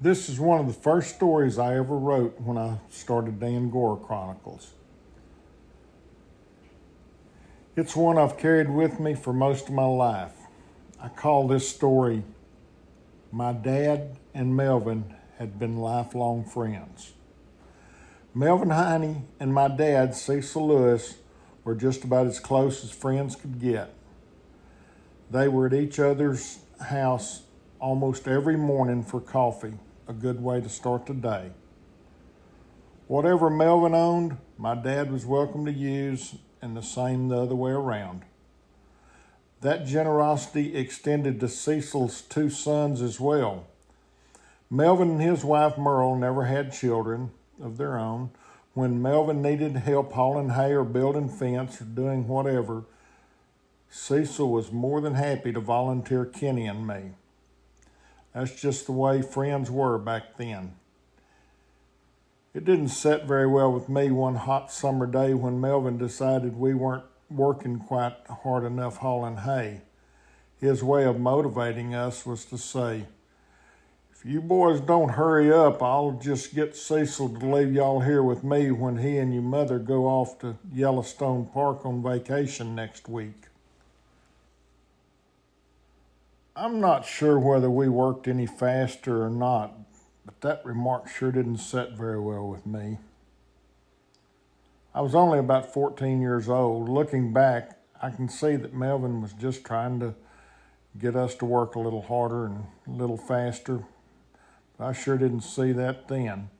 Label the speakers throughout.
Speaker 1: This is one of the first stories I ever wrote when I started the Angora Chronicles. It's one I've carried with me for most of my life. I call this story My Dad and Melvin Had Been Lifelong Friends. Melvin Heine and my dad, Cecil Lewis, were just about as close as friends could get. They were at each other's house almost every morning for coffee, a good way to start the day. Whatever Melvin owned, my dad was welcome to use, and the same the other way around. That generosity extended to Cecil's two sons as well. Melvin and his wife Merle never had children of their own. When Melvin needed help hauling hay or building fence or doing whatever, Cecil was more than happy to volunteer Kenny and me. That's just the way friends were back then. It didn't set very well with me one hot summer day when Melvin decided we weren't working quite hard enough hauling hay. His way of motivating us was to say, "If you boys don't hurry up, I'll just get Cecil to leave y'all here with me when he and your mother go off to Yellowstone Park on vacation next week." I'm not sure whether we worked any faster or not, but that remark sure didn't set very well with me. I was only about 14 years old. Looking back, I can see that Melvin was just trying to get us to work a little harder and a little faster. I sure didn't see that then.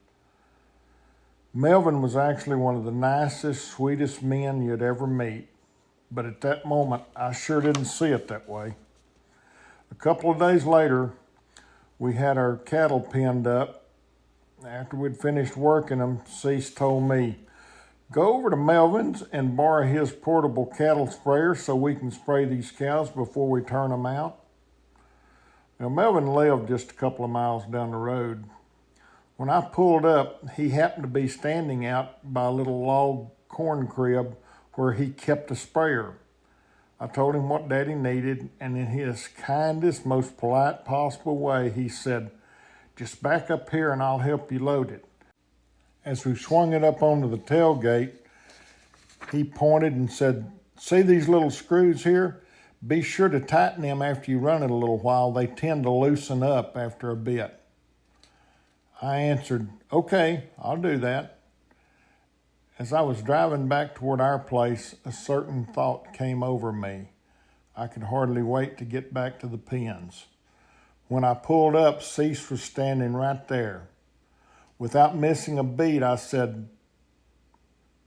Speaker 1: Melvin was actually one of the nicest, sweetest men you'd ever meet, but at that moment, I sure didn't see it that way. A couple of days later, we had our cattle penned up. After we'd finished working them, Cease told me, "Go over to Melvin's and borrow his portable cattle sprayer so we can spray these cows before we turn them out." Now, Melvin lived just a couple of miles down the road. When I pulled up, he happened to be standing out by a little log corn crib where he kept a sprayer. I told him what Daddy needed, and in his kindest, most polite possible way, he said, "Just back up here and I'll help you load it." As we swung it up onto the tailgate, he pointed and said, "See these little screws here? Be sure to tighten them after you run it a little while. They tend to loosen up after a bit." I answered, "Okay, I'll do that." As I was driving back toward our place, a certain thought came over me. I could hardly wait to get back to the pens. When I pulled up, Cease was standing right there. Without missing a beat, I said,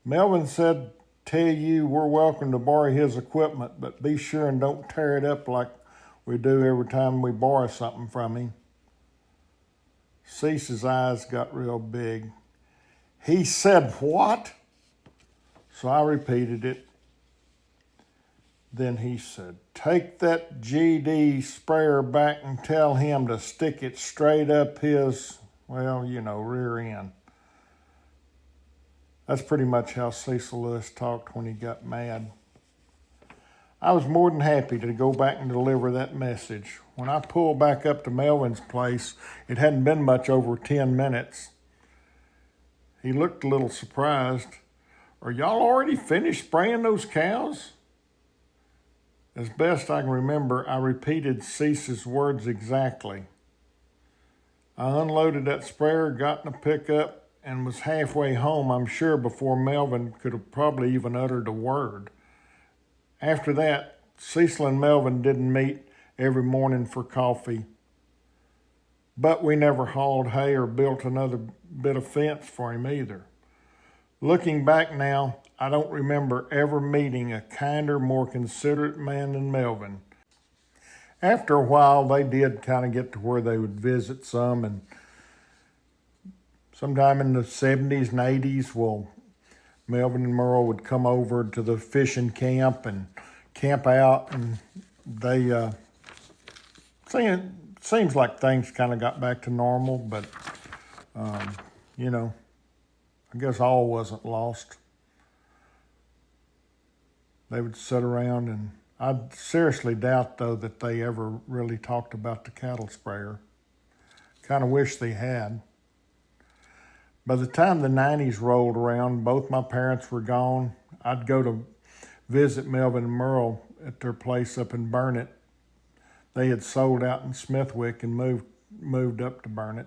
Speaker 1: "Melvin said, tell you we're welcome to borrow his equipment, but be sure and don't tear it up like we do every time we borrow something from him." Cease's eyes got real big. "He said what?" So I repeated it. Then he said, "Take that GD sprayer back and tell him to stick it straight up his, rear end." That's pretty much how Cecil Lewis talked when he got mad. I was more than happy to go back and deliver that message. When I pulled back up to Melvin's place, it hadn't been much over 10 minutes. He looked a little surprised. "Are y'all already finished spraying those cows?" As best I can remember, I repeated Cease's words exactly. I unloaded that sprayer, got in a pickup, and was halfway home, I'm sure, before Melvin could have probably even uttered a word. After that, Cecil and Melvin didn't meet every morning for coffee, but we never hauled hay or built another bit of fence for him either. Looking back now, I don't remember ever meeting a kinder, more considerate man than Melvin. After a while, they did kind of get to where they would visit some, and sometime in the 70s and 80s, Melvin and Merle would come over to the fishing camp and camp out, and they seems like things kind of got back to normal, but I guess all wasn't lost. They would sit around, and I seriously doubt, though, that they ever really talked about the cattle sprayer. Kind of wish they had. By the time the 90s rolled around, both my parents were gone. I'd go to visit Melvin and Merle at their place up in Burnett. They had sold out in Smithwick and moved up to Burnett.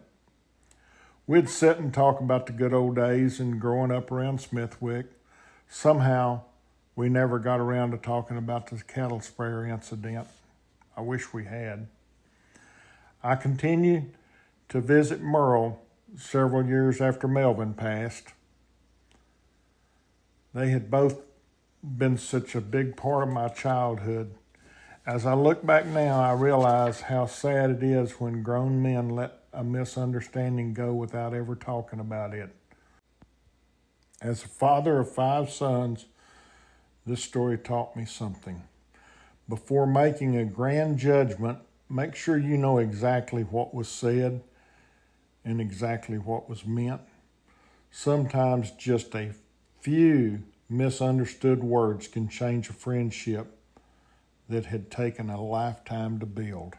Speaker 1: We'd sit and talk about the good old days and growing up around Smithwick. Somehow, we never got around to talking about the cattle sprayer incident. I wish we had. I continued to visit Merle several years after Melvin passed. They had both been such a big part of my childhood. As I look back now, I realize how sad it is when grown men let a misunderstanding go without ever talking about it. As a father of 5 sons, this story taught me something. Before making a grand judgment, make sure you know exactly what was said and exactly what was meant. Sometimes just a few misunderstood words can change a friendship that had taken a lifetime to build.